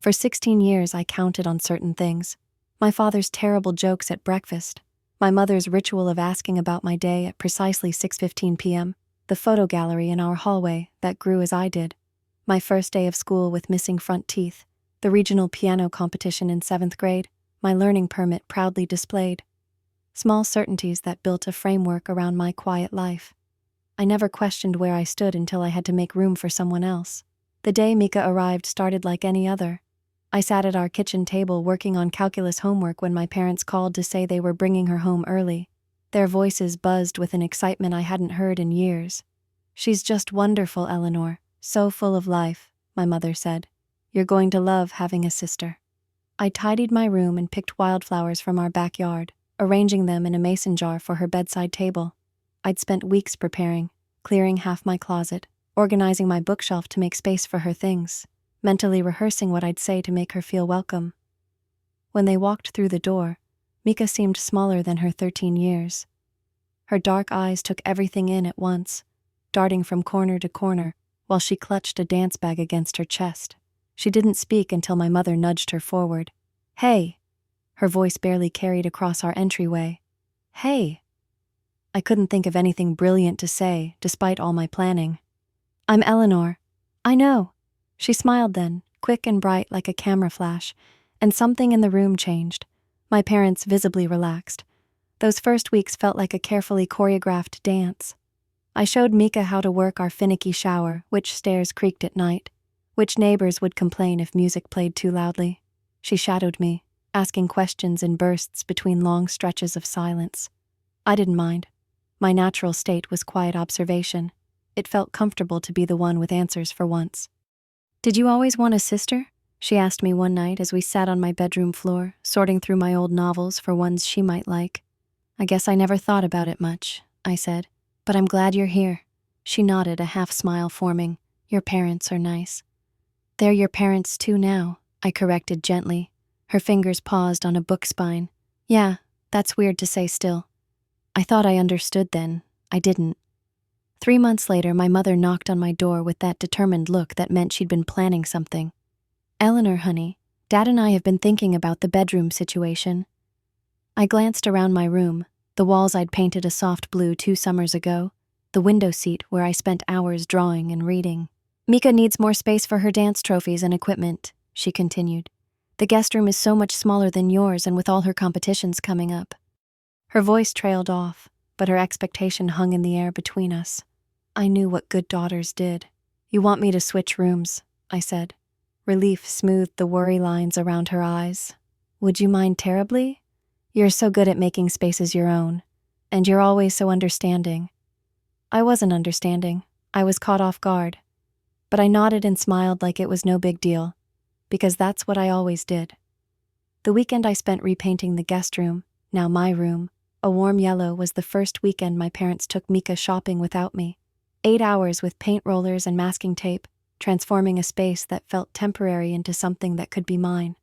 For 16 years, I counted on certain things. My father's terrible jokes at breakfast, my mother's ritual of asking about my day at precisely 6:15 p.m., the photo gallery in our hallway that grew as I did, my first day of school with missing front teeth, the regional piano competition in 7th grade, my learning permit proudly displayed. Small certainties that built a framework around my quiet life. I never questioned where I stood until I had to make room for someone else. The day Mika arrived started like any other. I sat at our kitchen table working on calculus homework when my parents called to say they were bringing her home early. Their voices buzzed with an excitement I hadn't heard in years. "She's just wonderful, Eleanor, so full of life," my mother said. "You're going to love having a sister." I tidied my room and picked wildflowers from our backyard, arranging them in a mason jar for her bedside table. I'd spent weeks preparing, clearing half my closet, organizing my bookshelf to make space for her things, mentally rehearsing what I'd say to make her feel welcome. When they walked through the door, Mika seemed smaller than her 13 years. Her dark eyes took everything in at once, darting from corner to corner, while she clutched a dance bag against her chest. She didn't speak until my mother nudged her forward. "Hey!" Her voice barely carried across our entryway. "Hey!" I couldn't think of anything brilliant to say, despite all my planning. "I'm Eleanor." "I know." She smiled then, quick and bright like a camera flash, and something in the room changed. My parents visibly relaxed. Those first weeks felt like a carefully choreographed dance. I showed Mika how to work our finicky shower, which stairs creaked at night, which neighbors would complain if music played too loudly. She shadowed me, asking questions in bursts between long stretches of silence. I didn't mind. My natural state was quiet observation. It felt comfortable to be the one with answers for once. "Did you always want a sister?" she asked me one night as we sat on my bedroom floor, sorting through my old novels for ones she might like. "I guess I never thought about it much," I said. "But I'm glad you're here." She nodded, a half smile forming. "Your parents are nice." "They're your parents too now," I corrected gently. Her fingers paused on a book spine. "Yeah, that's weird to say still." I thought I understood then. I didn't. 3 months later, my mother knocked on my door with that determined look that meant she'd been planning something. "Eleanor, honey, Dad and I have been thinking about the bedroom situation." I glanced around my room, the walls I'd painted a soft blue 2 summers ago, the window seat where I spent hours drawing and reading. "Mika needs more space for her dance trophies and equipment," she continued. "The guest room is so much smaller than yours, and with all her competitions coming up." Her voice trailed off, but her expectation hung in the air between us. I knew what good daughters did. "You want me to switch rooms," I said. Relief smoothed the worry lines around her eyes. "Would you mind terribly? You're so good at making spaces your own, and you're always so understanding." I wasn't understanding. I was caught off guard. But I nodded and smiled like it was no big deal, because that's what I always did. The weekend I spent repainting the guest room, now my room, a warm yellow, was the first weekend my parents took Mika shopping without me. 8 hours with paint rollers and masking tape, transforming a space that felt temporary into something that could be mine.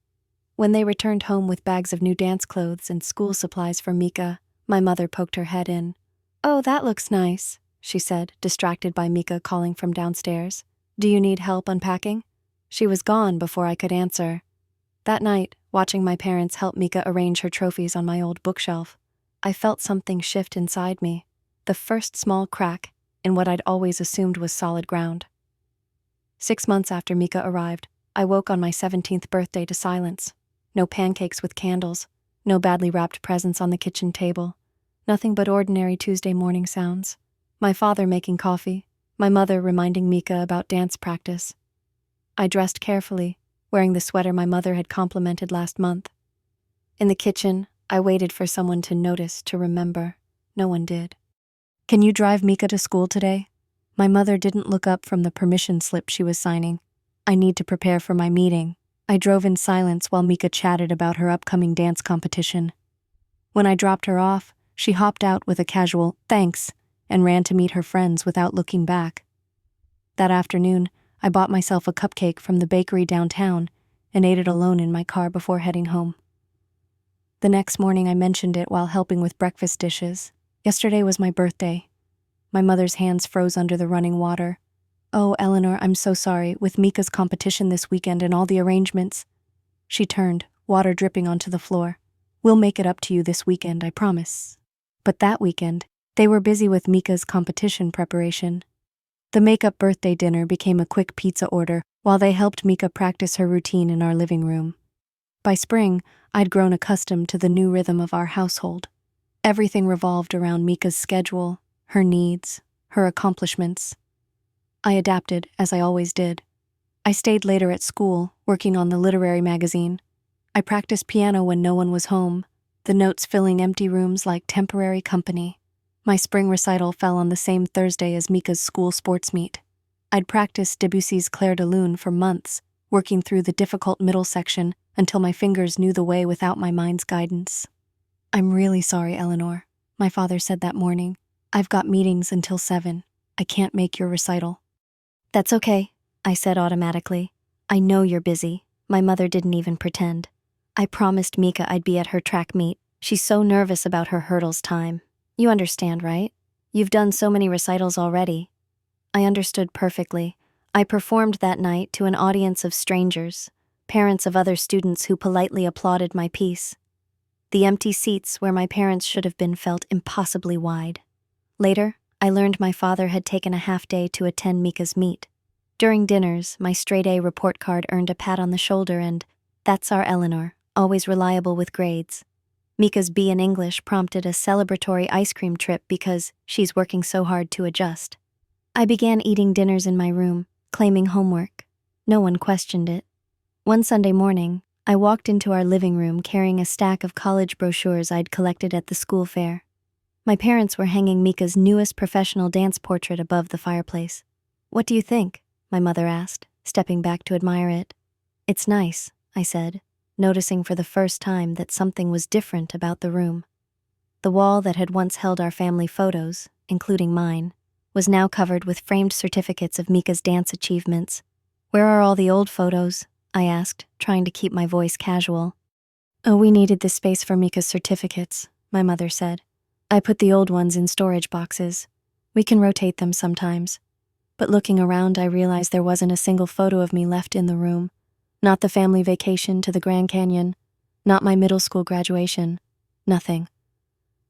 When they returned home with bags of new dance clothes and school supplies for Mika, my mother poked her head in. "Oh, that looks nice," she said, distracted by Mika calling from downstairs. "Do you need help unpacking?" She was gone before I could answer. That night, watching my parents help Mika arrange her trophies on my old bookshelf, I felt something shift inside me, the first small crack in what I'd always assumed was solid ground. 6 months after Mika arrived, I woke on my 17th birthday to silence. No pancakes with candles, no badly wrapped presents on the kitchen table, nothing but ordinary Tuesday morning sounds. My father making coffee, my mother reminding Mika about dance practice. I dressed carefully, wearing the sweater my mother had complimented last month. In the kitchen, I waited for someone to notice, to remember. No one did. "Can you drive Mika to school today?" My mother didn't look up from the permission slip she was signing. "I need to prepare for my meeting." I drove in silence while Mika chatted about her upcoming dance competition. When I dropped her off, she hopped out with a casual "thanks" and ran to meet her friends without looking back. That afternoon, I bought myself a cupcake from the bakery downtown and ate it alone in my car before heading home. The next morning, I mentioned it while helping with breakfast dishes. "Yesterday was my birthday." My mother's hands froze under the running water. "Oh, Eleanor, I'm so sorry, with Mika's competition this weekend and all the arrangements." She turned, water dripping onto the floor. "We'll make it up to you this weekend, I promise." But that weekend, they were busy with Mika's competition preparation. The makeup birthday dinner became a quick pizza order while they helped Mika practice her routine in our living room. By spring, I'd grown accustomed to the new rhythm of our household. Everything revolved around Mika's schedule, her needs, her accomplishments. I adapted, as I always did. I stayed later at school, working on the literary magazine. I practiced piano when no one was home, the notes filling empty rooms like temporary company. My spring recital fell on the same Thursday as Mika's school sports meet. I'd practiced Debussy's Clair de Lune for months, working through the difficult middle section until my fingers knew the way without my mind's guidance. "I'm really sorry, Eleanor," my father said that morning. "I've got meetings until 7. I can't make your recital." "That's okay," I said automatically. "I know you're busy." My mother didn't even pretend. "I promised Mika I'd be at her track meet. She's so nervous about her hurdles time. You understand, right? You've done so many recitals already." I understood perfectly. I performed that night to an audience of strangers, parents of other students who politely applauded my piece. The empty seats where my parents should have been felt impossibly wide. Later, I learned my father had taken a half day to attend Mika's meet. During dinners, my straight-A report card earned a pat on the shoulder and, "That's our Eleanor, always reliable with grades." Mika's B in English prompted a celebratory ice cream trip because she's working so hard to adjust. I began eating dinners in my room, claiming homework. No one questioned it. One Sunday morning, I walked into our living room carrying a stack of college brochures I'd collected at the school fair. My parents were hanging Mika's newest professional dance portrait above the fireplace. "What do you think?" my mother asked, stepping back to admire it. "It's nice," I said, noticing for the first time that something was different about the room. The wall that had once held our family photos, including mine, was now covered with framed certificates of Mika's dance achievements. "Where are all the old photos?" I asked, trying to keep my voice casual. "Oh, we needed this space for Mika's certificates," my mother said. "I put the old ones in storage boxes. We can rotate them sometimes." But looking around, I realized there wasn't a single photo of me left in the room. Not the family vacation to the Grand Canyon, not my middle school graduation, nothing.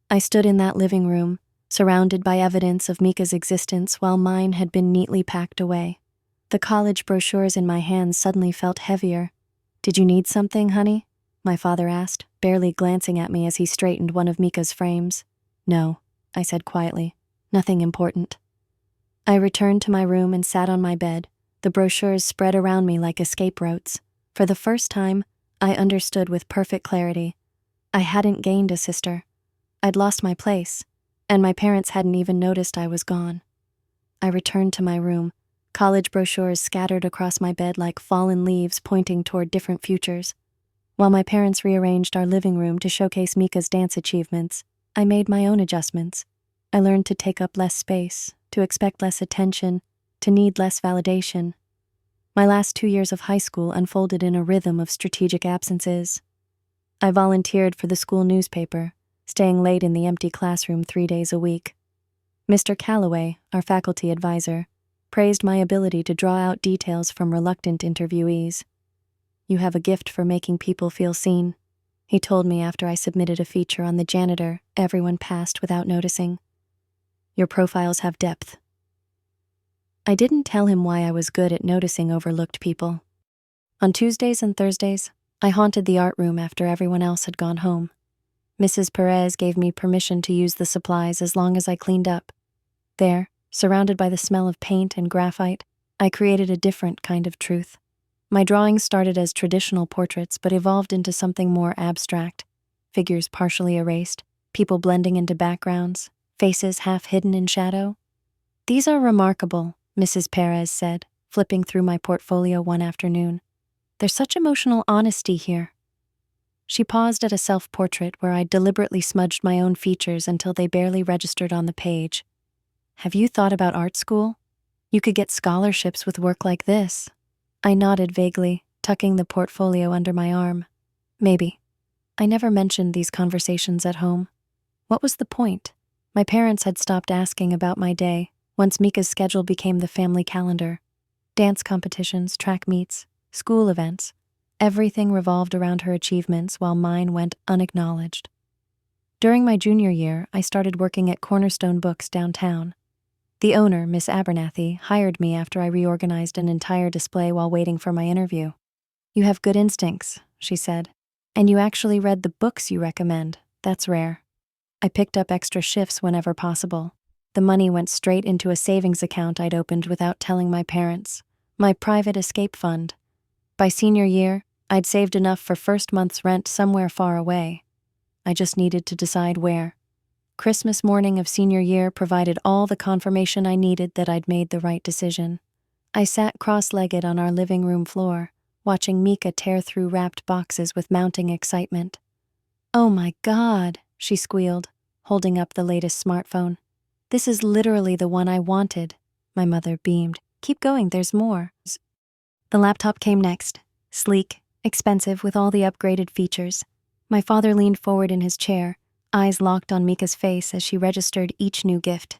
I stood in that living room, surrounded by evidence of Mika's existence while mine had been neatly packed away. The college brochures in my hands suddenly felt heavier. "Did you need something, honey?" my father asked, barely glancing at me as he straightened one of Mika's frames. "No," I said quietly. "Nothing important." I returned to my room and sat on my bed, the brochures spread around me like escape routes. For the first time, I understood with perfect clarity. I hadn't gained a sister. I'd lost my place, and my parents hadn't even noticed I was gone. I returned to my room, college brochures scattered across my bed like fallen leaves pointing toward different futures. While my parents rearranged our living room to showcase Mika's dance achievements, I made my own adjustments. I learned to take up less space, to expect less attention, to need less validation. My last 2 years of high school unfolded in a rhythm of strategic absences. I volunteered for the school newspaper, staying late in the empty classroom 3 days a week. Mr. Calloway, our faculty advisor, praised my ability to draw out details from reluctant interviewees. "You have a gift for making people feel seen," he told me after I submitted a feature on the janitor everyone passed without noticing. "Your profiles have depth." I didn't tell him why I was good at noticing overlooked people. On Tuesdays and Thursdays, I haunted the art room after everyone else had gone home. Mrs. Perez gave me permission to use the supplies as long as I cleaned up. There, surrounded by the smell of paint and graphite, I created a different kind of truth. My drawings started as traditional portraits but evolved into something more abstract. Figures partially erased, people blending into backgrounds, faces half hidden in shadow. "These are remarkable," Mrs. Perez said, flipping through my portfolio one afternoon. "There's such emotional honesty here." She paused at a self-portrait where I'd deliberately smudged my own features until they barely registered on the page. "Have you thought about art school? You could get scholarships with work like this." I nodded vaguely, tucking the portfolio under my arm. "Maybe." I never mentioned these conversations at home. What was the point? My parents had stopped asking about my day. Once Mika's schedule became the family calendar. Dance competitions, track meets, school events. Everything revolved around her achievements while mine went unacknowledged. During my junior year, I started working at Cornerstone Books downtown. The owner, Miss Abernathy, hired me after I reorganized an entire display while waiting for my interview. "You have good instincts," she said. "And you actually read the books you recommend. That's rare." I picked up extra shifts whenever possible. The money went straight into a savings account I'd opened without telling my parents. My private escape fund. By senior year, I'd saved enough for first month's rent somewhere far away. I just needed to decide where. Christmas morning of senior year provided all the confirmation I needed that I'd made the right decision. I sat cross-legged on our living room floor, watching Mika tear through wrapped boxes with mounting excitement. "Oh my God," she squealed, holding up the latest smartphone. "This is literally the one I wanted." My mother beamed. "Keep going, there's more." The laptop came next, sleek, expensive with all the upgraded features. My father leaned forward in his chair, eyes locked on Mika's face as she registered each new gift.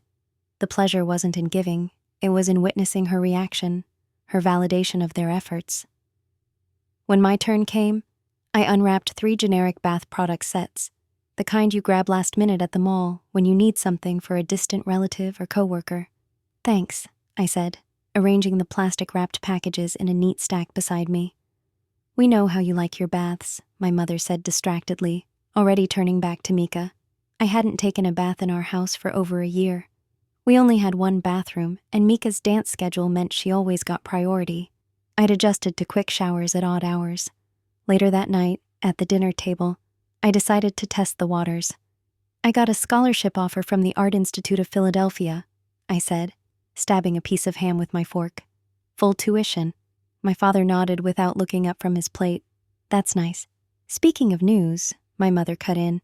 The pleasure wasn't in giving, it was in witnessing her reaction, her validation of their efforts. When my turn came, I unwrapped 3 generic bath product sets, the kind you grab last minute at the mall when you need something for a distant relative or coworker. "Thanks," I said, arranging the plastic-wrapped packages in a neat stack beside me. "We know how you like your baths," my mother said distractedly, already turning back to Mika. I hadn't taken a bath in our house for over a year. We only had one bathroom, and Mika's dance schedule meant she always got priority. I'd adjusted to quick showers at odd hours. Later that night, at the dinner table, I decided to test the waters. "I got a scholarship offer from the Art Institute of Philadelphia," I said, stabbing a piece of ham with my fork. "Full tuition." My father nodded without looking up from his plate. "That's nice." "Speaking of news," my mother cut in,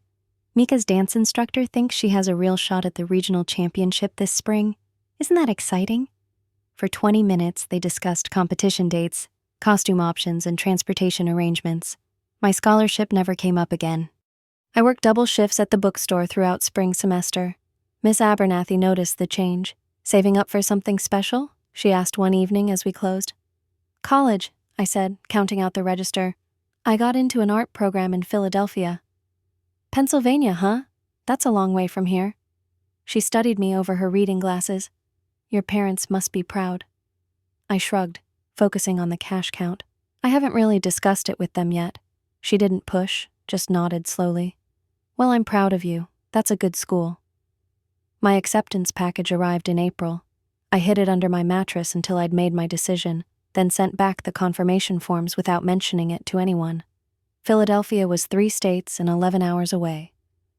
"Mika's dance instructor thinks she has a real shot at the regional championship this spring. Isn't that exciting?" For 20 minutes, they discussed competition dates, costume options, and transportation arrangements. My scholarship never came up again. I worked double shifts at the bookstore throughout spring semester. Miss Abernathy noticed the change. "Saving up for something special?" she asked one evening as we closed. "College," I said, counting out the register. "I got into an art program in Philadelphia." "Pennsylvania, huh? That's a long way from here." She studied me over her reading glasses. "Your parents must be proud." I shrugged, focusing on the cash count. "I haven't really discussed it with them yet." She didn't push, just nodded slowly. "Well, I'm proud of you. That's a good school." My acceptance package arrived in April. I hid it under my mattress until I'd made my decision, then sent back the confirmation forms without mentioning it to anyone. Philadelphia was 3 states and 11 hours away.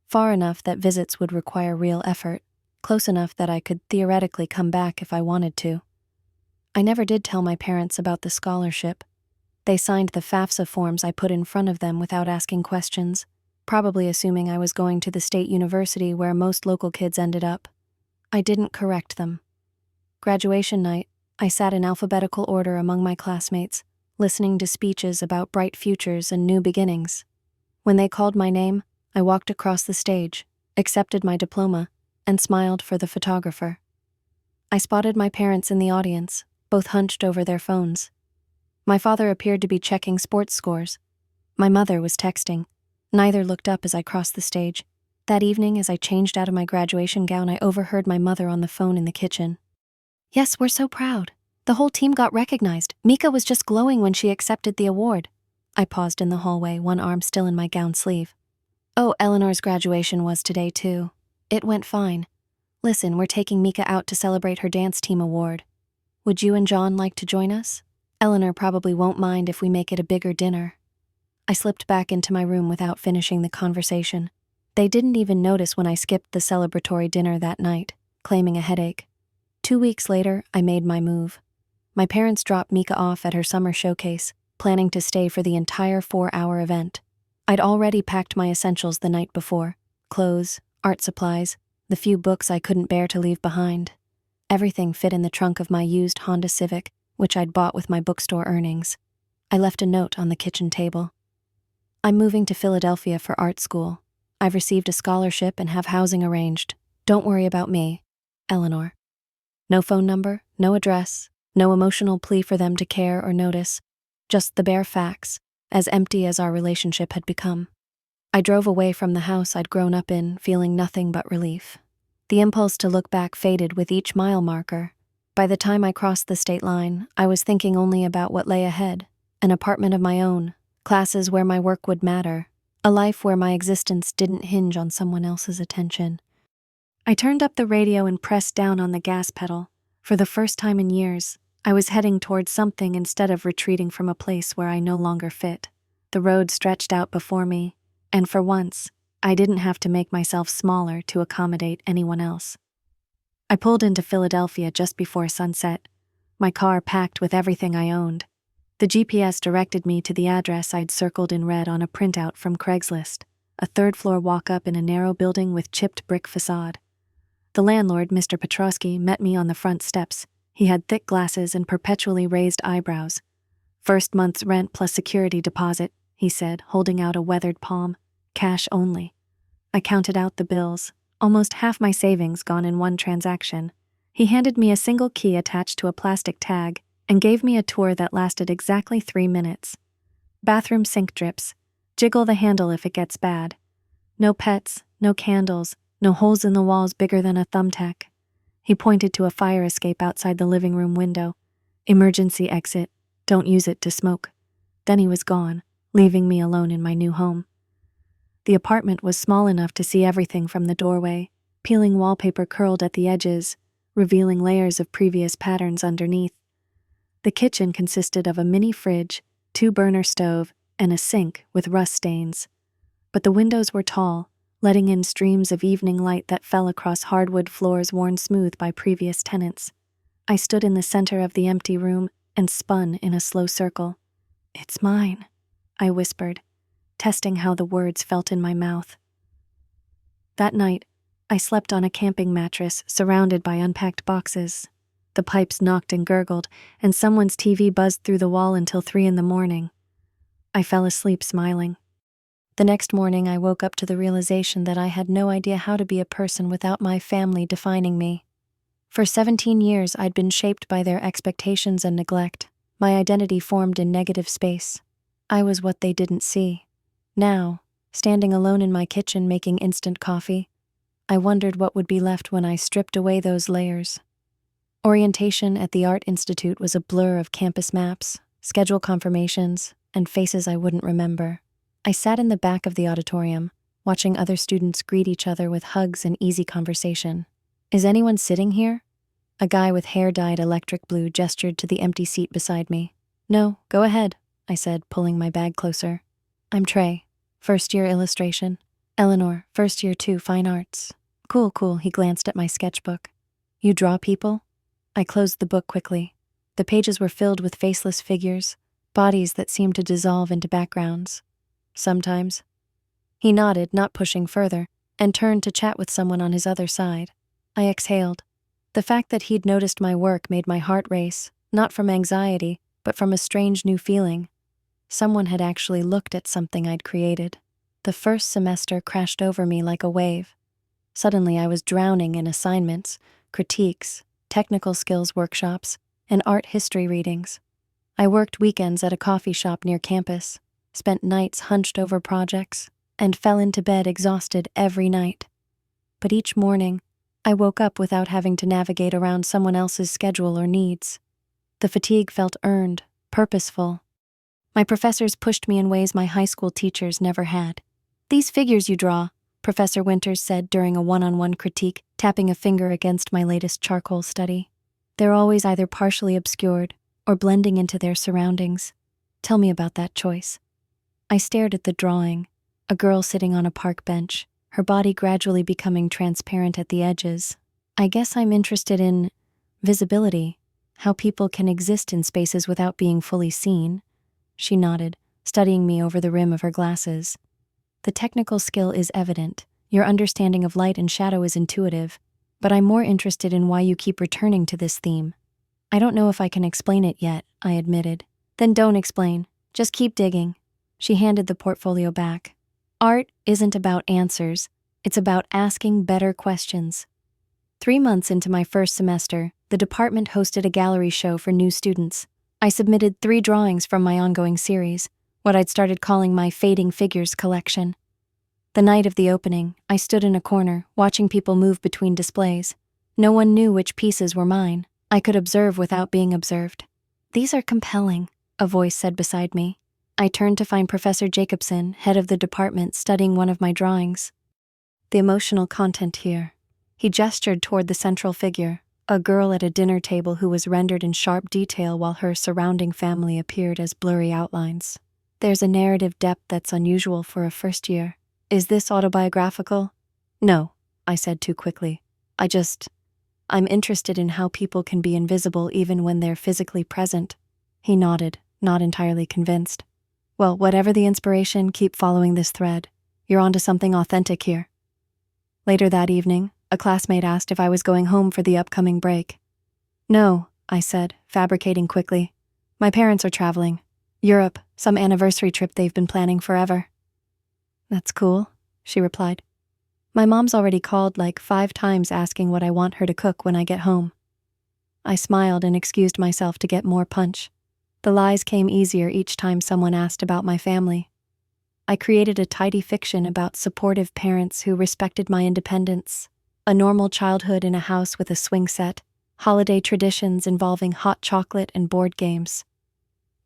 Far enough that visits would require real effort, close enough that I could theoretically come back if I wanted to. I never did tell my parents about the scholarship. They signed the FAFSA forms I put in front of them without asking questions, probably assuming I was going to the state university where most local kids ended up. I didn't correct them. Graduation night, I sat in alphabetical order among my classmates, listening to speeches about bright futures and new beginnings. When they called my name, I walked across the stage, accepted my diploma, and smiled for the photographer. I spotted my parents in the audience, both hunched over their phones. My father appeared to be checking sports scores. My mother was texting. Neither looked up as I crossed the stage. That evening, as I changed out of my graduation gown, I overheard my mother on the phone in the kitchen. "Yes, we're so proud. The whole team got recognized. Mika was just glowing when she accepted the award." I paused in the hallway, one arm still in my gown sleeve. "Oh, Eleanor's graduation was today, too. It went fine. Listen, we're taking Mika out to celebrate her dance team award. Would you and John like to join us? Eleanor probably won't mind if we make it a bigger dinner." I slipped back into my room without finishing the conversation. They didn't even notice when I skipped the celebratory dinner that night, claiming a headache. 2 weeks later, I made my move. My parents dropped Mika off at her summer showcase, planning to stay for the entire 4-hour event. I'd already packed my essentials the night before: clothes, art supplies, the few books I couldn't bear to leave behind. Everything fit in the trunk of my used Honda Civic, which I'd bought with my bookstore earnings. I left a note on the kitchen table. "I'm moving to Philadelphia for art school. I've received a scholarship and have housing arranged. Don't worry about me. Eleanor." No phone number, no address, no emotional plea for them to care or notice, just the bare facts, as empty as our relationship had become. I drove away from the house I'd grown up in, feeling nothing but relief. The impulse to look back faded with each mile marker. By the time I crossed the state line, I was thinking only about what lay ahead: an apartment of my own, classes where my work would matter, a life where my existence didn't hinge on someone else's attention. I turned up the radio and pressed down on the gas pedal. For the first time in years, I was heading towards something instead of retreating from a place where I no longer fit. The road stretched out before me, and for once, I didn't have to make myself smaller to accommodate anyone else. I pulled into Philadelphia just before sunset, my car packed with everything I owned. The GPS directed me to the address I'd circled in red on a printout from Craigslist, a third-floor walk-up in a narrow building with chipped brick facade. The landlord, Mr. Petrosky, met me on the front steps. He had thick glasses and perpetually raised eyebrows. "First month's rent plus security deposit," he said, holding out a weathered palm. "Cash only." I counted out the bills, almost half my savings gone in one transaction. He handed me a single key attached to a plastic tag and gave me a tour that lasted exactly 3 minutes. Bathroom sink drips. Jiggle the handle if it gets bad. No pets, no candles, no holes in the walls bigger than a thumbtack. He pointed to a fire escape outside the living room window. "Emergency exit. Don't use it to smoke." Then he was gone, leaving me alone in my new home. The apartment was small enough to see everything from the doorway. Peeling wallpaper curled at the edges, revealing layers of previous patterns underneath. The kitchen consisted of a mini fridge, 2-burner stove, and a sink with rust stains. But the windows were tall, letting in streams of evening light that fell across hardwood floors worn smooth by previous tenants. I stood in the center of the empty room and spun in a slow circle. "It's mine," I whispered, testing how the words felt in my mouth. That night, I slept on a camping mattress surrounded by unpacked boxes. The pipes knocked and gurgled, and someone's TV buzzed through the wall until 3 a.m. I fell asleep smiling. The next morning, I woke up to the realization that I had no idea how to be a person without my family defining me. For 17 years, I'd been shaped by their expectations and neglect. My identity formed in negative space. I was what they didn't see. Now, standing alone in my kitchen making instant coffee, I wondered what would be left when I stripped away those layers. Orientation at the Art Institute was a blur of campus maps, schedule confirmations, and faces I wouldn't remember. I sat in the back of the auditorium, watching other students greet each other with hugs and easy conversation. "Is anyone sitting here?" A guy with hair dyed electric blue gestured to the empty seat beside me. "No, go ahead," I said, pulling my bag closer. "I'm Trey, first-year illustration. Eleanor, first-year too, fine arts." Cool, he glanced at my sketchbook. "You draw people?" I closed the book quickly. The pages were filled with faceless figures, bodies that seemed to dissolve into backgrounds. "Sometimes." He nodded, not pushing further, and turned to chat with someone on his other side. I exhaled. The fact that he'd noticed my work made my heart race, not from anxiety, but from a strange new feeling. Someone had actually looked at something I'd created. The first semester crashed over me like a wave. Suddenly I was drowning in assignments, critiques, technical skills workshops, and art history readings. I worked weekends at a coffee shop near campus, spent nights hunched over projects, and fell into bed exhausted every night. But each morning, I woke up without having to navigate around someone else's schedule or needs. The fatigue felt earned, purposeful. My professors pushed me in ways my high school teachers never had. "These figures you draw," Professor Winters said during a one-on-one critique, tapping a finger against my latest charcoal study. "They're always either partially obscured or blending into their surroundings. Tell me about that choice." I stared at the drawing, a girl sitting on a park bench, her body gradually becoming transparent at the edges. "I guess I'm interested in visibility, how people can exist in spaces without being fully seen." She nodded, studying me over the rim of her glasses. "The technical skill is evident. Your understanding of light and shadow is intuitive. But I'm more interested in why you keep returning to this theme." "I don't know if I can explain it yet," I admitted. "Then don't explain. Just keep digging." She handed the portfolio back. "Art isn't about answers. It's about asking better questions." 3 months into my first semester, the department hosted a gallery show for new students. I submitted 3 drawings from my ongoing series, what I'd started calling my Fading Figures collection. The night of the opening, I stood in a corner, watching people move between displays. No one knew which pieces were mine. I could observe without being observed. "These are compelling," a voice said beside me. I turned to find Professor Jacobson, head of the department, studying one of my drawings. "The emotional content here." He gestured toward the central figure, a girl at a dinner table who was rendered in sharp detail while her surrounding family appeared as blurry outlines. "There's a narrative depth that's unusual for a first year. Is this autobiographical?" "No," I said too quickly. I'm interested in how people can be invisible even when they're physically present." He nodded, not entirely convinced. "Well, whatever the inspiration, keep following this thread. You're onto something authentic here." Later that evening, a classmate asked if I was going home for the upcoming break. "No," I said, fabricating quickly. "My parents are traveling. Europe, some anniversary trip they've been planning forever." "That's cool," she replied. "My mom's already called like 5 times asking what I want her to cook when I get home." I smiled and excused myself to get more punch. The lies came easier each time someone asked about my family. I created a tidy fiction about supportive parents who respected my independence, a normal childhood in a house with a swing set, holiday traditions involving hot chocolate and board games.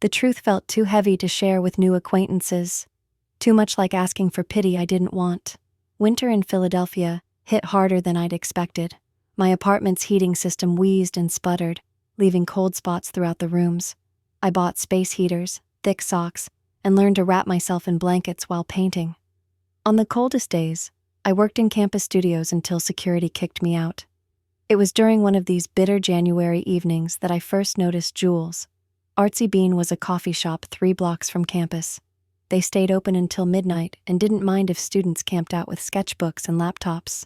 The truth felt too heavy to share with new acquaintances, too much like asking for pity I didn't want. Winter in Philadelphia hit harder than I'd expected. My apartment's heating system wheezed and sputtered, leaving cold spots throughout the rooms. I bought space heaters, thick socks, and learned to wrap myself in blankets while painting. On the coldest days, I worked in campus studios until security kicked me out. It was during one of these bitter January evenings that I first noticed Jules. Artsy Bean was a coffee shop 3 blocks from campus. They stayed open until midnight and didn't mind if students camped out with sketchbooks and laptops.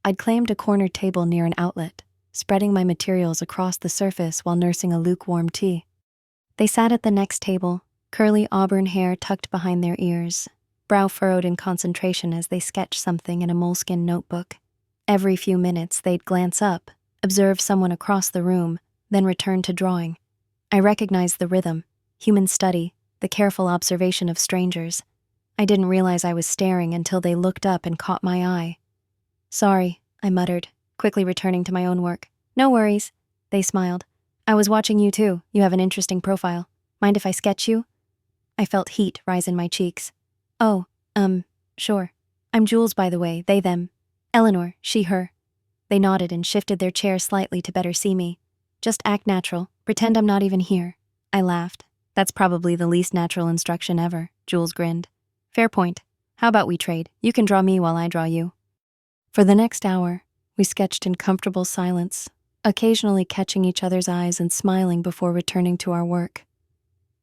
I'd claimed a corner table near an outlet, spreading my materials across the surface while nursing a lukewarm tea. They sat at the next table, curly auburn hair tucked behind their ears, brow furrowed in concentration as they sketched something in a moleskin notebook. Every few minutes they'd glance up, observe someone across the room, then return to drawing. I recognized the rhythm, human study, the careful observation of strangers. I didn't realize I was staring until they looked up and caught my eye. "Sorry," I muttered, quickly returning to my own work. "No worries," they smiled. "I was watching you too. You have an interesting profile. Mind if I sketch you?" I felt heat rise in my cheeks. "Oh, sure. I'm Jules, by the way, they, them. Eleanor, she, her." They nodded and shifted their chairs slightly to better see me. "Just act natural. Pretend I'm not even here." I laughed. "That's probably the least natural instruction ever," Jules grinned. "Fair point. How about we trade? You can draw me while I draw you." For the next hour, we sketched in comfortable silence, occasionally catching each other's eyes and smiling before returning to our work.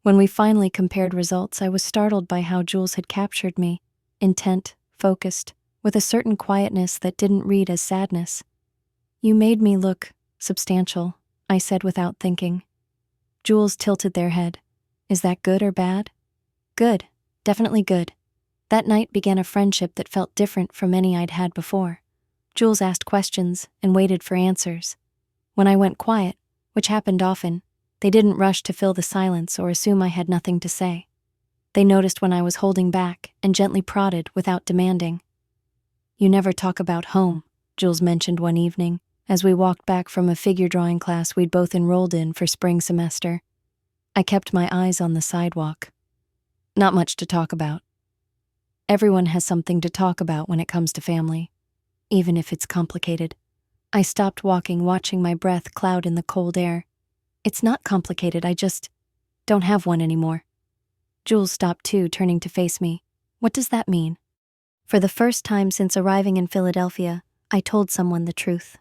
When we finally compared results, I was startled by how Jules had captured me, intent, focused, with a certain quietness that didn't read as sadness. "You made me look substantial," I said without thinking. Jules tilted their head. "Is that good or bad?" "Good. Definitely good." That night began a friendship that felt different from any I'd had before. Jules asked questions and waited for answers. When I went quiet, which happened often, they didn't rush to fill the silence or assume I had nothing to say. They noticed when I was holding back and gently prodded without demanding. "You never talk about home," Jules mentioned one evening, as we walked back from a figure drawing class we'd both enrolled in for spring semester. I kept my eyes on the sidewalk. "Not much to talk about." Everyone has something to talk about when it comes to family, even if it's complicated. I stopped walking, watching my breath cloud in the cold air. "It's not complicated, I just don't have one anymore." Jules stopped too, turning to face me. "What does that mean?" For the first time since arriving in Philadelphia, I told someone the truth.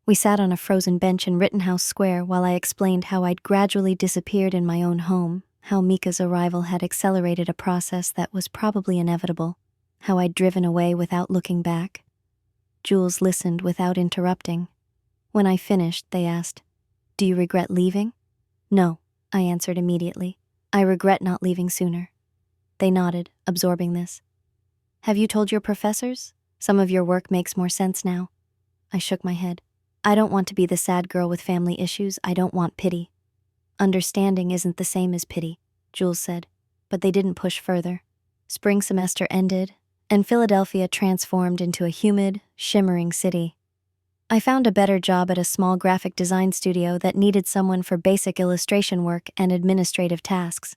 We sat on a frozen bench in Rittenhouse Square while I explained how I'd gradually disappeared in my own home, how Mika's arrival had accelerated a process that was probably inevitable, how I'd driven away without looking back. Jules listened without interrupting. When I finished, they asked, "Do you regret leaving?" "No," I answered immediately. "I regret not leaving sooner." They nodded, absorbing this. "Have you told your professors? Some of your work makes more sense now." I shook my head. I don't want to be the sad girl with family issues. I don't want pity. Understanding isn't the same as pity, Jules said, but they didn't push further. Spring semester ended, and Philadelphia transformed into a humid, shimmering city. I found a better job at a small graphic design studio that needed someone for basic illustration work and administrative tasks.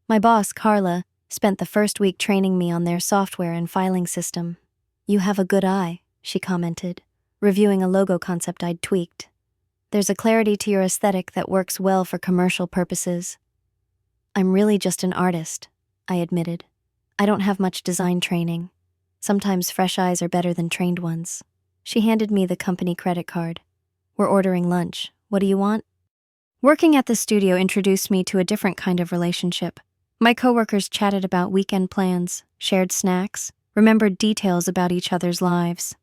My boss, Carla, spent the first week training me on their software and filing system. "You have a good eye," she commented, reviewing a logo concept I'd tweaked. "There's a clarity to your aesthetic that works well for commercial purposes." "I'm really just an artist," I admitted. "I don't have much design training. Sometimes fresh eyes are better than trained ones." She handed me the company credit card. "We're ordering lunch. What do you want?" Working at the studio introduced me to a different kind of relationship. My coworkers chatted about weekend plans, shared snacks, remembered details about each other's lives.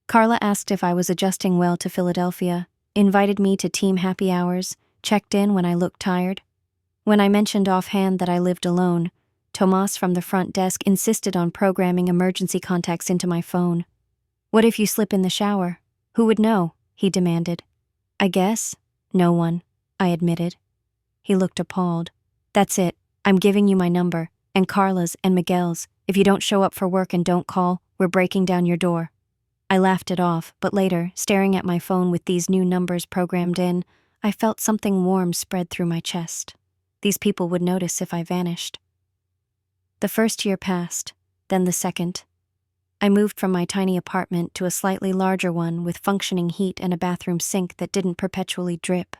Carla asked if I was adjusting well to Philadelphia, invited me to team happy hours, checked in when I looked tired. When I mentioned offhand that I lived alone, Tomas from the front desk insisted on programming emergency contacts into my phone. "What if you slip in the shower? Who would know?" he demanded. "I guess no one," I admitted. He looked appalled. "That's it. I'm giving you my number, and Carla's and Miguel's. If you don't show up for work and don't call, we're breaking down your door." I laughed it off, but later, staring at my phone with these new numbers programmed in, I felt something warm spread through my chest. These people would notice if I vanished. The first year passed, then the second. I moved from my tiny apartment to a slightly larger one with functioning heat and a bathroom sink that didn't perpetually drip.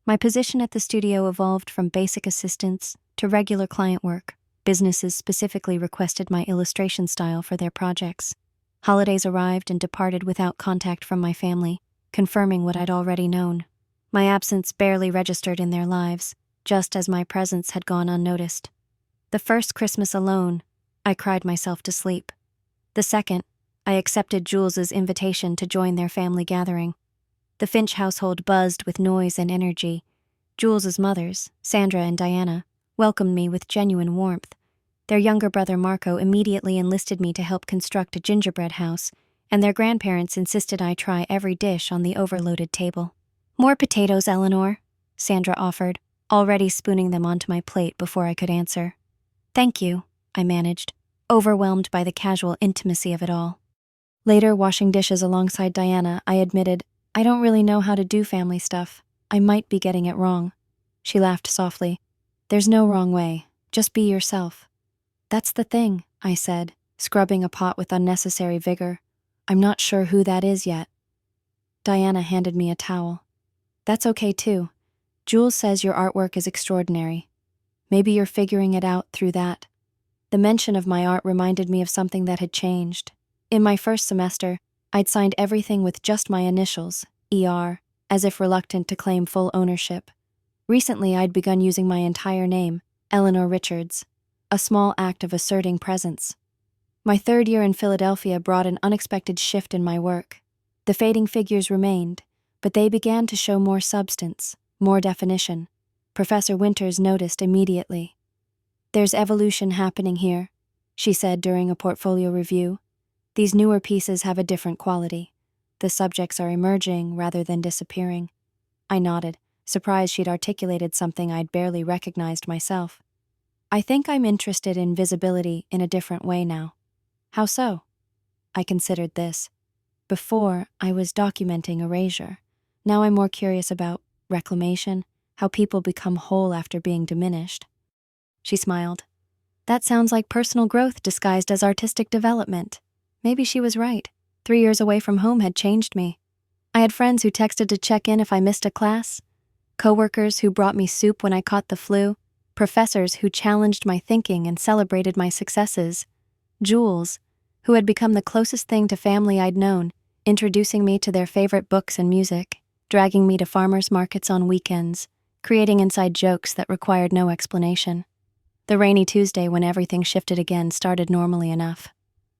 My position at the studio evolved from basic assistance to regular client work. Businesses specifically requested my illustration style for their projects. Holidays arrived and departed without contact from my family, confirming what I'd already known. My absence barely registered in their lives, just as my presence had gone unnoticed. The first Christmas alone, I cried myself to sleep. The second, I accepted Jules's invitation to join their family gathering. The Finch household buzzed with noise and energy. Jules's mothers, Sandra and Diana, welcomed me with genuine warmth. Their younger brother Marco immediately enlisted me to help construct a gingerbread house, and their grandparents insisted I try every dish on the overloaded table. "More potatoes, Eleanor," Sandra offered, already spooning them onto my plate before I could answer. "Thank you," I managed, overwhelmed by the casual intimacy of it all. Later, washing dishes alongside Diana, I admitted, "I don't really know how to do family stuff. I might be getting it wrong." She laughed softly. "There's no wrong way. Just be yourself." "That's the thing," I said, scrubbing a pot with unnecessary vigor. "I'm not sure who that is yet." Diana handed me a towel. "That's okay too. Jules says your artwork is extraordinary. Maybe you're figuring it out through that." The mention of my art reminded me of something that had changed. In my first semester, I'd signed everything with just my initials, ER, as if reluctant to claim full ownership. Recently, I'd begun using my entire name, Eleanor Richards, a small act of asserting presence. My third year in Philadelphia brought an unexpected shift in my work. The fading figures remained, but they began to show more substance, more definition. Professor Winters noticed immediately. "There's evolution happening here," she said during a portfolio review. "These newer pieces have a different quality. The subjects are emerging rather than disappearing." I nodded, surprised she'd articulated something I'd barely recognized myself. "I think I'm interested in visibility in a different way now." "How so?" I considered this. Before, I was documenting erasure. Now I'm more curious about reclamation, how people become whole after being diminished. She smiled. "That sounds like personal growth disguised as artistic development." Maybe she was right. 3 years away from home had changed me. I had friends who texted to check in if I missed a class, coworkers who brought me soup when I caught the flu, professors who challenged my thinking and celebrated my successes, Jules, who had become the closest thing to family I'd known, introducing me to their favorite books and music, dragging me to farmers markets on weekends, creating inside jokes that required no explanation. The rainy Tuesday when everything shifted again started normally enough.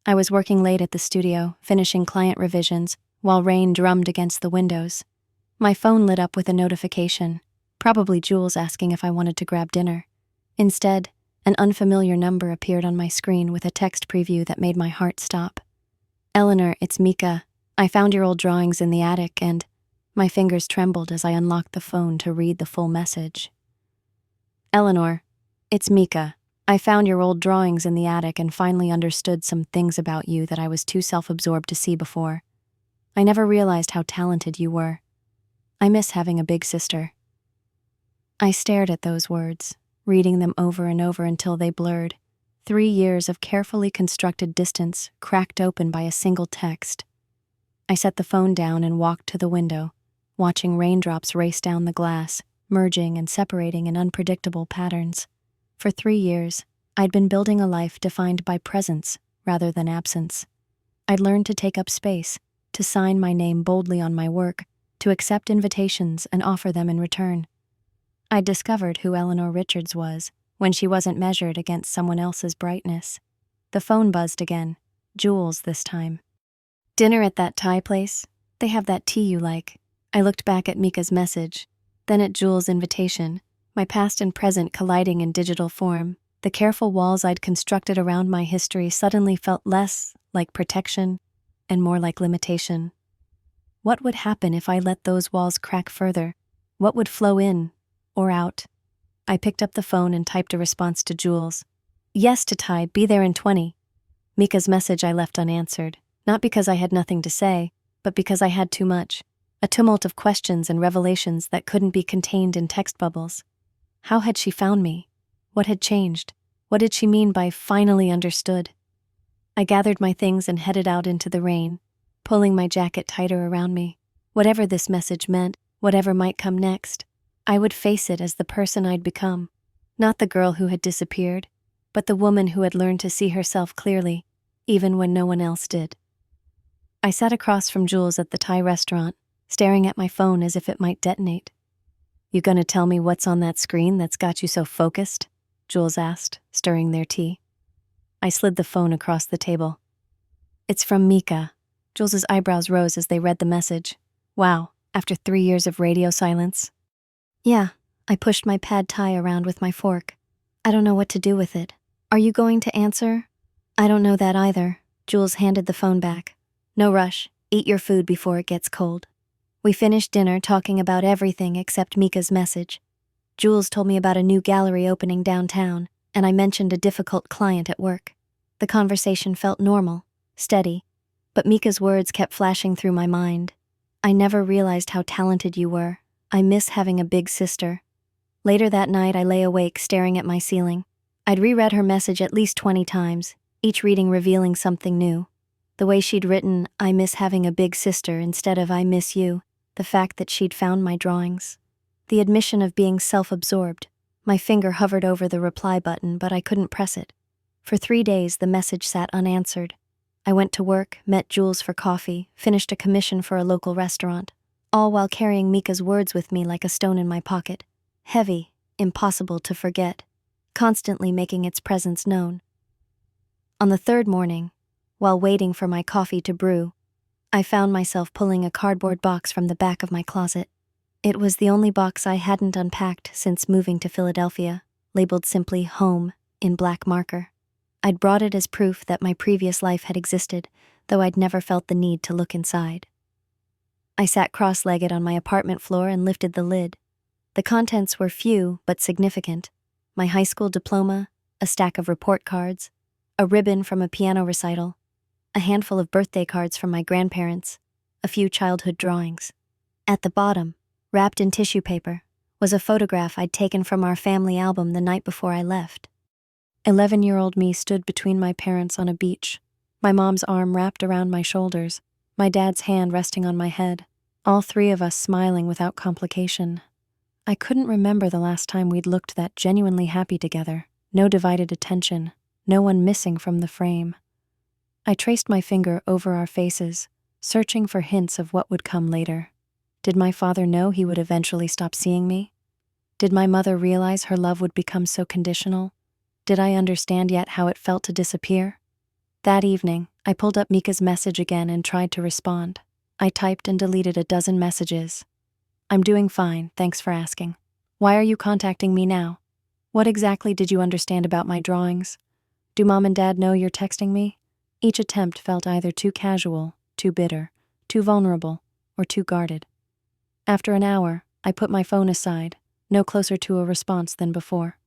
I was working late at the studio, finishing client revisions, while rain drummed against the windows. My phone lit up with a notification, probably Jules asking if I wanted to grab dinner. Instead, an unfamiliar number appeared on my screen with a text preview that made my heart stop. "Eleanor, it's Mika. I found your old drawings in the attic and..." My fingers trembled as I unlocked the phone to read the full message. Eleanor, it's Mika. I found your old drawings in the attic and finally understood some things about you that I was too self-absorbed to see before. I never realized how talented you were. I miss having a big sister. I stared at those words, reading them over and over until they blurred. 3 years of carefully constructed distance cracked open by a single text. I set the phone down and walked to the window, watching raindrops race down the glass, merging and separating in unpredictable patterns. For 3 years, I'd been building a life defined by presence rather than absence. I'd learned to take up space, to sign my name boldly on my work, to accept invitations and offer them in return. I'd discovered who Eleanor Richards was when she wasn't measured against someone else's brightness. The phone buzzed again, Jules this time. Dinner at that Thai place? They have that tea you like. I looked back at Mika's message, then at Jules' invitation, my past and present colliding in digital form. The careful walls I'd constructed around my history suddenly felt less like protection and more like limitation. What would happen if I let those walls crack further? What would flow in or out? I picked up the phone and typed a response to Jules. Yes to Thai, be there in 20. Mika's message I left unanswered, not because I had nothing to say, but because I had too much. A tumult of questions and revelations that couldn't be contained in text bubbles. How had she found me? What had changed? What did she mean by finally understood? I gathered my things and headed out into the rain, pulling my jacket tighter around me. Whatever this message meant, whatever might come next, I would face it as the person I'd become. Not the girl who had disappeared, but the woman who had learned to see herself clearly, even when no one else did. I sat across from Jules at the Thai restaurant, staring at my phone as if it might detonate. You gonna tell me what's on that screen that's got you so focused? Jules asked, stirring their tea. I slid the phone across the table. It's from Mika. Jules's eyebrows rose as they read the message. Wow, after 3 years of radio silence. Yeah, I pushed my pad thai around with my fork. I don't know what to do with it. Are you going to answer? I don't know that either. Jules handed the phone back. No rush. Eat your food before it gets cold. We finished dinner talking about everything except Mika's message. Jules told me about a new gallery opening downtown, and I mentioned a difficult client at work. The conversation felt normal, steady, but Mika's words kept flashing through my mind. I never realized how talented you were. I miss having a big sister. Later that night, I lay awake staring at my ceiling. I'd reread her message at least 20 times, each reading revealing something new. The way she'd written, I miss having a big sister instead of I miss you. The fact that she'd found my drawings. The admission of being self-absorbed. My finger hovered over the reply button, but I couldn't press it. For 3 days, the message sat unanswered. I went to work, met Jules for coffee, finished a commission for a local restaurant, all while carrying Mika's words with me like a stone in my pocket. Heavy, impossible to forget, constantly making its presence known. On the 3rd morning, while waiting for my coffee to brew, I found myself pulling a cardboard box from the back of my closet. It was the only box I hadn't unpacked since moving to Philadelphia, labeled simply Home in black marker. I'd brought it as proof that my previous life had existed, though I'd never felt the need to look inside. I sat cross-legged on my apartment floor and lifted the lid. The contents were few but significant. My high school diploma, a stack of report cards, a ribbon from a piano recital, a handful of birthday cards from my grandparents, a few childhood drawings. At the bottom, wrapped in tissue paper, was a photograph I'd taken from our family album the night before I left. 11-year-old me stood between my parents on a beach, my mom's arm wrapped around my shoulders, my dad's hand resting on my head, all 3 of us smiling without complication. I couldn't remember the last time we'd looked that genuinely happy together, no divided attention, no one missing from the frame. I traced my finger over our faces, searching for hints of what would come later. Did my father know he would eventually stop seeing me? Did my mother realize her love would become so conditional? Did I understand yet how it felt to disappear? That evening, I pulled up Mika's message again and tried to respond. I typed and deleted a dozen messages. I'm doing fine, thanks for asking. Why are you contacting me now? What exactly did you understand about my drawings? Do Mom and Dad know you're texting me? Each attempt felt either too casual, too bitter, too vulnerable, or too guarded. After an hour, I put my phone aside, no closer to a response than before.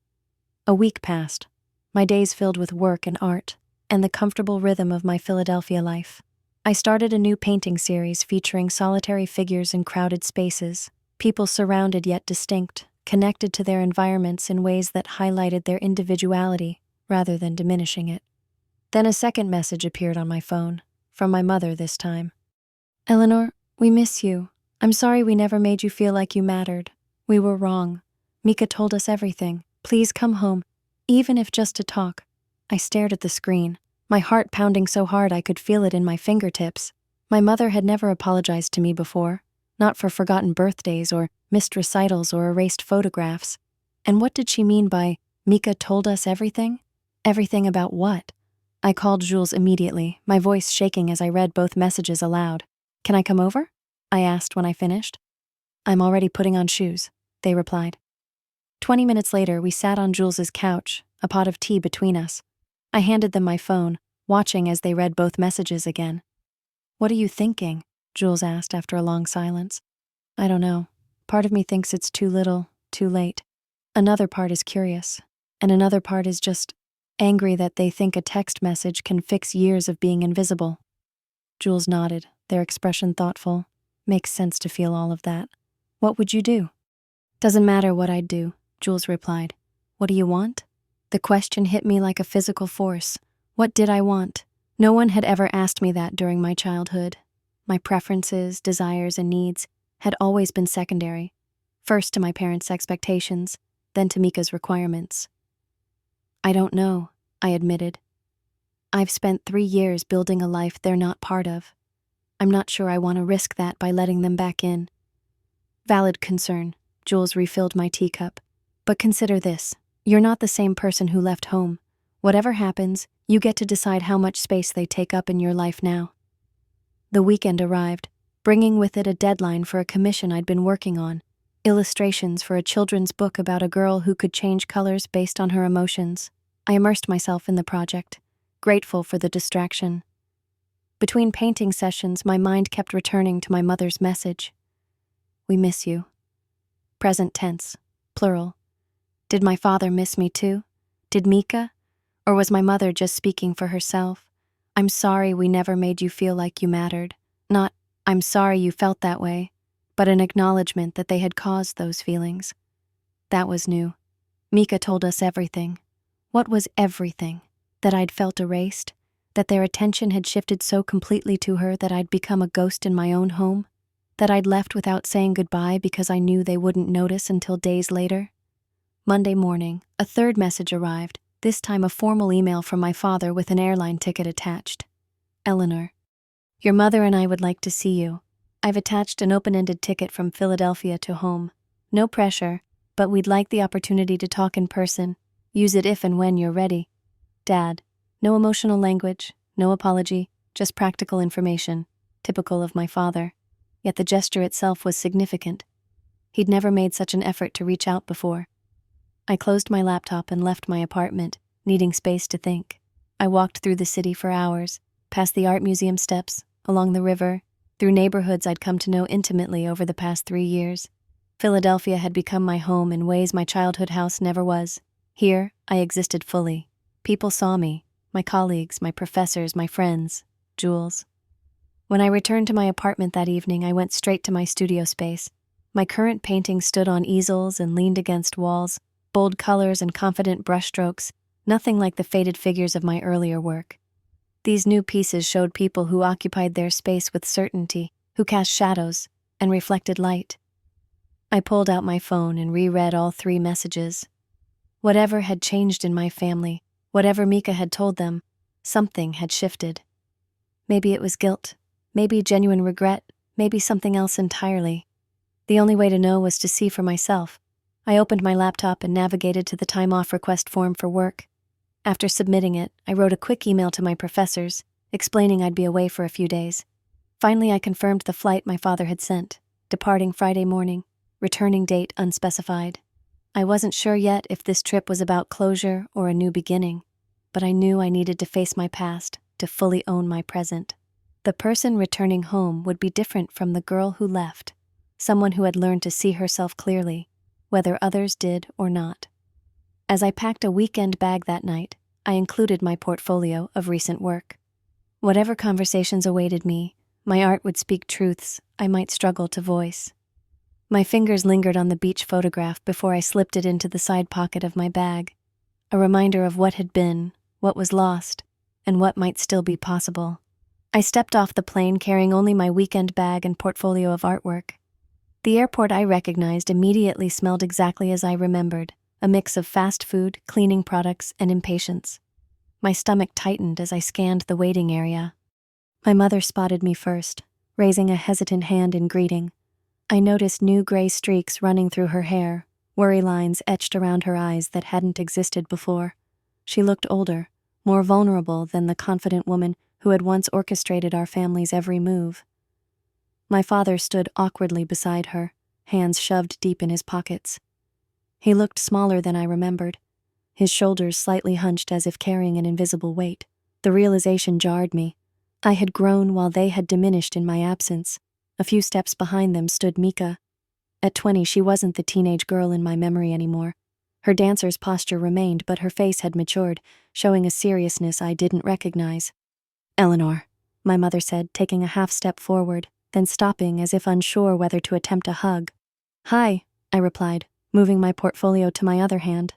A week passed, my days filled with work and art, and the comfortable rhythm of my Philadelphia life. I started a new painting series featuring solitary figures in crowded spaces, people surrounded yet distinct, connected to their environments in ways that highlighted their individuality rather than diminishing it. Then a second message appeared on my phone, from my mother this time. "Eleanor, we miss you. I'm sorry we never made you feel like you mattered. We were wrong. Mika told us everything. Please come home, even if just to talk." I stared at the screen, my heart pounding so hard I could feel it in my fingertips. My mother had never apologized to me before, not for forgotten birthdays or missed recitals or erased photographs. And what did she mean by, "Mika told us everything"? Everything about what? I called Jules immediately, my voice shaking as I read both messages aloud. "Can I come over?" I asked when I finished. "I'm already putting on shoes," they replied. 20 minutes later, we sat on Jules's couch, a pot of tea between us. I handed them my phone, watching as they read both messages again. "What are you thinking?" Jules asked after a long silence. "I don't know. Part of me thinks it's too little, too late. Another part is curious. And another part is just angry that they think a text message can fix years of being invisible." Jules nodded, their expression thoughtful. "Makes sense to feel all of that. What would you do?" "Doesn't matter what I'd do," Jules replied. "What do you want?" The question hit me like a physical force. What did I want? No one had ever asked me that during my childhood. My preferences, desires, and needs had always been secondary, first to my parents' expectations, then to Mika's requirements. "I don't know," I admitted. "I've spent 3 years building a life they're not part of. I'm not sure I want to risk that by letting them back in." "Valid concern." Jules refilled my teacup. "But consider this. You're not the same person who left home. Whatever happens, you get to decide how much space they take up in your life now." The weekend arrived, bringing with it a deadline for a commission I'd been working on, illustrations for a children's book about a girl who could change colors based on her emotions. I immersed myself in the project, grateful for the distraction. Between painting sessions, my mind kept returning to my mother's message. "We miss you." Present tense, plural. Did my father miss me too? Did Mika? Or was my mother just speaking for herself? "I'm sorry we never made you feel like you mattered." Not, "I'm sorry you felt that way," but an acknowledgement that they had caused those feelings. That was new. Mika told us everything. What was everything? That I'd felt erased? That their attention had shifted so completely to her that I'd become a ghost in my own home? That I'd left without saying goodbye because I knew they wouldn't notice until days later? Monday morning, a third message arrived, this time a formal email from my father with an airline ticket attached. "Eleanor, your mother and I would like to see you. I've attached an open-ended ticket from Philadelphia to home. No pressure, but we'd like the opportunity to talk in person. Use it if and when you're ready. Dad." No emotional language, no apology, just practical information, typical of my father. Yet the gesture itself was significant. He'd never made such an effort to reach out before. I closed my laptop and left my apartment, needing space to think. I walked through the city for hours, past the art museum steps, along the river, through neighborhoods I'd come to know intimately over the past 3 years. Philadelphia had become my home in ways my childhood house never was. Here, I existed fully. People saw me, my colleagues, my professors, my friends, Jules. When I returned to my apartment that evening, I went straight to my studio space. My current paintings stood on easels and leaned against walls, bold colors and confident brushstrokes, nothing like the faded figures of my earlier work. These new pieces showed people who occupied their space with certainty, who cast shadows and reflected light. I pulled out my phone and reread all 3 messages. Whatever had changed in my family, whatever Mika had told them, something had shifted. Maybe it was guilt, maybe genuine regret, maybe something else entirely. The only way to know was to see for myself. I opened my laptop and navigated to the time-off request form for work. After submitting it, I wrote a quick email to my professors, explaining I'd be away for a few days. Finally, I confirmed the flight my father had sent, departing Friday morning, returning date unspecified. I wasn't sure yet if this trip was about closure or a new beginning, but I knew I needed to face my past, to fully own my present. The person returning home would be different from the girl who left. someone who had learned to see herself clearly, whether others did or not. As I packed a weekend bag that night, I included my portfolio of recent work. Whatever conversations awaited me, my art would speak truths I might struggle to voice. My fingers lingered on the beach photograph before I slipped it into the side pocket of my bag, a reminder of what had been, what was lost, and what might still be possible. I stepped off the plane carrying only my weekend bag and portfolio of artwork. The airport I recognized immediately smelled exactly as I remembered, a mix of fast food, cleaning products, and impatience. My stomach tightened as I scanned the waiting area. My mother spotted me first, raising a hesitant hand in greeting. I noticed new gray streaks running through her hair, worry lines etched around her eyes that hadn't existed before. She looked older, more vulnerable than the confident woman who had once orchestrated our family's every move. My father stood awkwardly beside her, hands shoved deep in his pockets. He looked smaller than I remembered, his shoulders slightly hunched as if carrying an invisible weight. The realization jarred me. I had grown while they had diminished in my absence. A few steps behind them stood Mika. At 20, she wasn't the teenage girl in my memory anymore. Her dancer's posture remained, but her face had matured, showing a seriousness I didn't recognize. "Eleanor," my mother said, taking a half step forward, then stopping as if unsure whether to attempt a hug. "Hi," I replied, moving my portfolio to my other hand.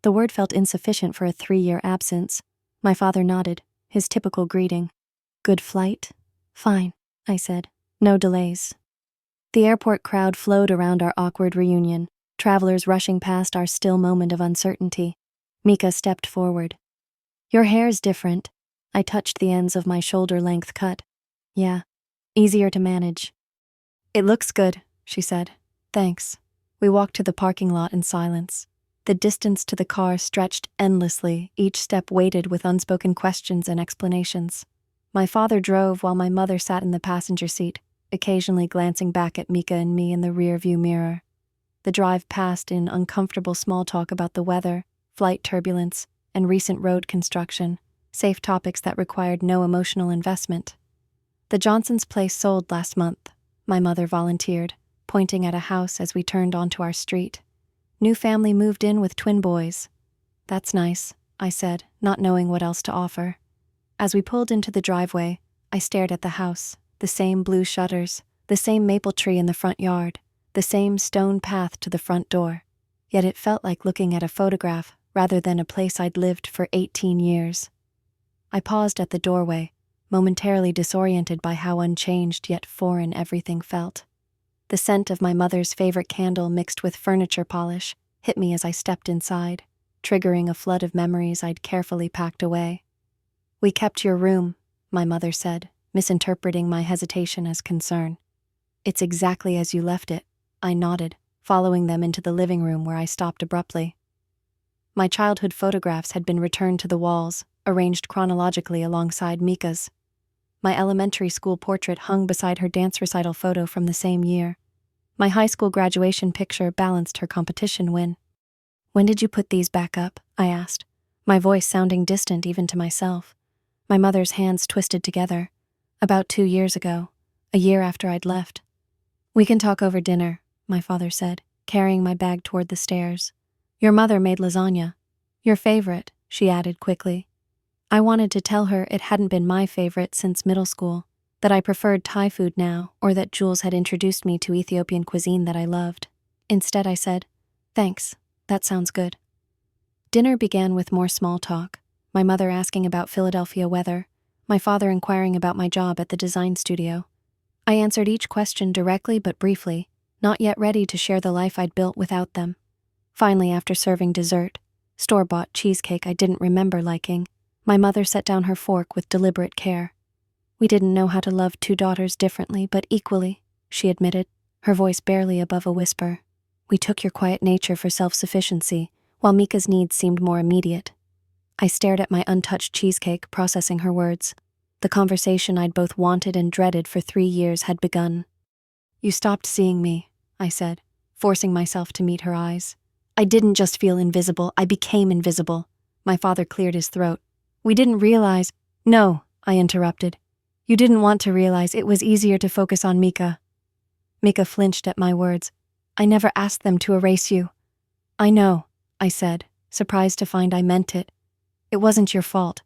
The word felt insufficient for a 3-year absence. My father nodded, his typical greeting. "Good flight?" "Fine," I said. "No delays." The airport crowd flowed around our awkward reunion, travelers rushing past our still moment of uncertainty. Mika stepped forward. "Your hair's different." I touched the ends of my shoulder-length cut. "Yeah, easier to manage." "It looks good," she said. "Thanks." We walked to the parking lot in silence. The distance to the car stretched endlessly, each step weighted with unspoken questions and explanations. My father drove while my mother sat in the passenger seat, occasionally glancing back at Mika and me in the rearview mirror. The drive passed in uncomfortable small talk about the weather, flight turbulence, and recent road construction, safe topics that required no emotional investment. "The Johnsons' place sold last month," my mother volunteered, pointing at a house as we turned onto our street. "New family moved in with twin boys." "That's nice," I said, not knowing what else to offer. As we pulled into the driveway, I stared at the house, the same blue shutters, the same maple tree in the front yard, the same stone path to the front door. Yet it felt like looking at a photograph rather than a place I'd lived for 18 years. I paused at the doorway, momentarily disoriented by how unchanged yet foreign everything felt. The scent of my mother's favorite candle mixed with furniture polish hit me as I stepped inside, triggering a flood of memories I'd carefully packed away. "We kept your room," my mother said, misinterpreting my hesitation as concern. "It's exactly as you left it," I nodded, following them into the living room where I stopped abruptly. My childhood photographs had been returned to the walls, arranged chronologically alongside Mika's. My elementary school portrait hung beside her dance recital photo from the same year. My high school graduation picture balanced her competition win. "When did you put these back up?" I asked, my voice sounding distant even to myself. My mother's hands twisted together. "About 2 years ago, a year after I'd left." "We can talk over dinner," my father said, carrying my bag toward the stairs. "Your mother made lasagna. Your favorite," she added quickly. I wanted to tell her it hadn't been my favorite since middle school, that I preferred Thai food now, or that Jules had introduced me to Ethiopian cuisine that I loved. Instead, I said, "Thanks, that sounds good." Dinner began with more small talk, my mother asking about Philadelphia weather, my father inquiring about my job at the design studio. I answered each question directly but briefly, not yet ready to share the life I'd built without them. Finally, after serving dessert, store-bought cheesecake I didn't remember liking, my mother set down her fork with deliberate care. "We didn't know how to love 2 daughters differently but equally," she admitted, her voice barely above a whisper. "We took your quiet nature for self-sufficiency, while Mika's needs seemed more immediate." I stared at my untouched cheesecake, processing her words. The conversation I'd both wanted and dreaded for 3 years had begun. "You stopped seeing me," I said, forcing myself to meet her eyes. "I didn't just feel invisible, I became invisible." My father cleared his throat. "We didn't realize—" "No," I interrupted. "You didn't want to realize, it was easier to focus on Mika." Mika flinched at my words. I never asked them to erase you. I know, I said, surprised to find I meant it. It wasn't your fault.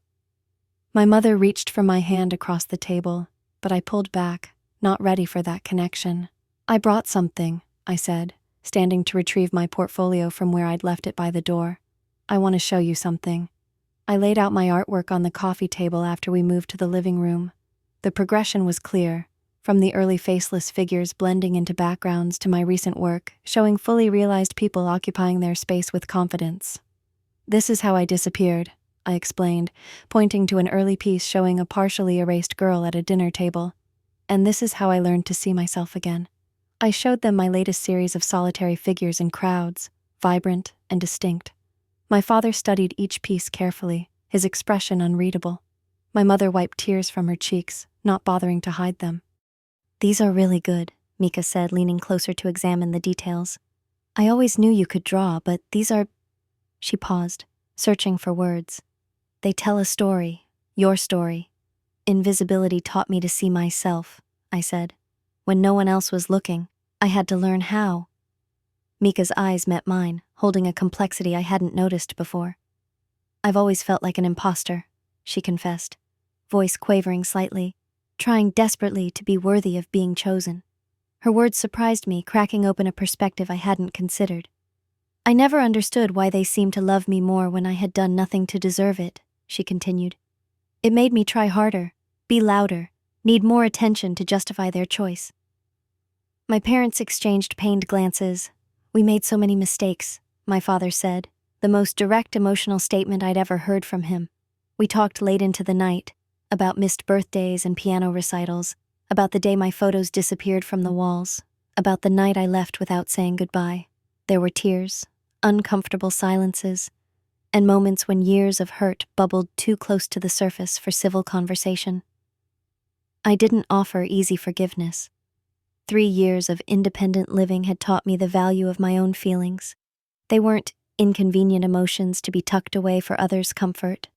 My mother reached for my hand across the table, but I pulled back, not ready for that connection. I brought something, I said, standing to retrieve my portfolio from where I'd left it by the door. I want to show you something. I laid out my artwork on the coffee table after we moved to the living room. The progression was clear, from the early faceless figures blending into backgrounds to my recent work, showing fully realized people occupying their space with confidence. This is how I disappeared, I explained, pointing to an early piece showing a partially erased girl at a dinner table. And this is how I learned to see myself again. I showed them my latest series of solitary figures in crowds, vibrant and distinct. My father studied each piece carefully, his expression unreadable. My mother wiped tears from her cheeks, not bothering to hide them. These are really good, Mika said, leaning closer to examine the details. I always knew you could draw, but these are... She paused, searching for words. They tell a story, your story. Invisibility taught me to see myself, I said. When no one else was looking, I had to learn how. Mika's eyes met mine, holding a complexity I hadn't noticed before. I've always felt like an imposter, she confessed, voice quavering slightly, trying desperately to be worthy of being chosen. Her words surprised me, cracking open a perspective I hadn't considered. I never understood why they seemed to love me more when I had done nothing to deserve it, she continued. It made me try harder, be louder, need more attention to justify their choice. My parents exchanged pained glances. We made so many mistakes, my father said, the most direct emotional statement I'd ever heard from him. We talked late into the night, about missed birthdays and piano recitals, about the day my photos disappeared from the walls, about the night I left without saying goodbye. There were tears, uncomfortable silences, and moments when years of hurt bubbled too close to the surface for civil conversation. I didn't offer easy forgiveness. 3 years of independent living had taught me the value of my own feelings. They weren't inconvenient emotions to be tucked away for others' comfort.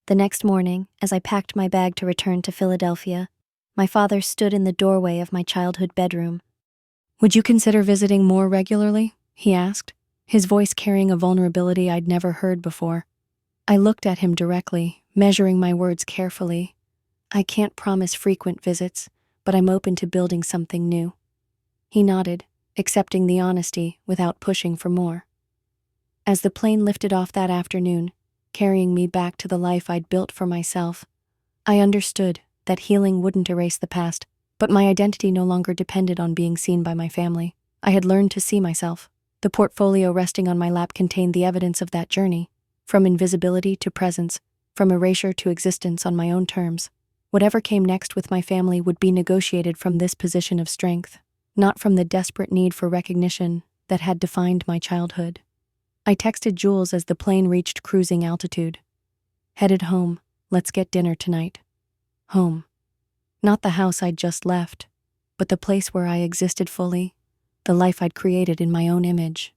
The next morning, as I packed my bag to return to Philadelphia, my father stood in the doorway of my childhood bedroom. Would you consider visiting more regularly? He asked, his voice carrying a vulnerability I'd never heard before. I looked at him directly, measuring my words carefully. I can't promise frequent visits, but I'm open to building something new. He nodded, accepting the honesty without pushing for more. As the plane lifted off that afternoon, carrying me back to the life I'd built for myself, I understood that healing wouldn't erase the past, but my identity no longer depended on being seen by my family. I had learned to see myself. The portfolio resting on my lap contained the evidence of that journey, from invisibility to presence, from erasure to existence on my own terms. Whatever came next with my family would be negotiated from this position of strength, not from the desperate need for recognition that had defined my childhood. I texted Jules as the plane reached cruising altitude. Headed home, let's get dinner tonight. Home. Not the house I'd just left, but the place where I existed fully, the life I'd created in my own image.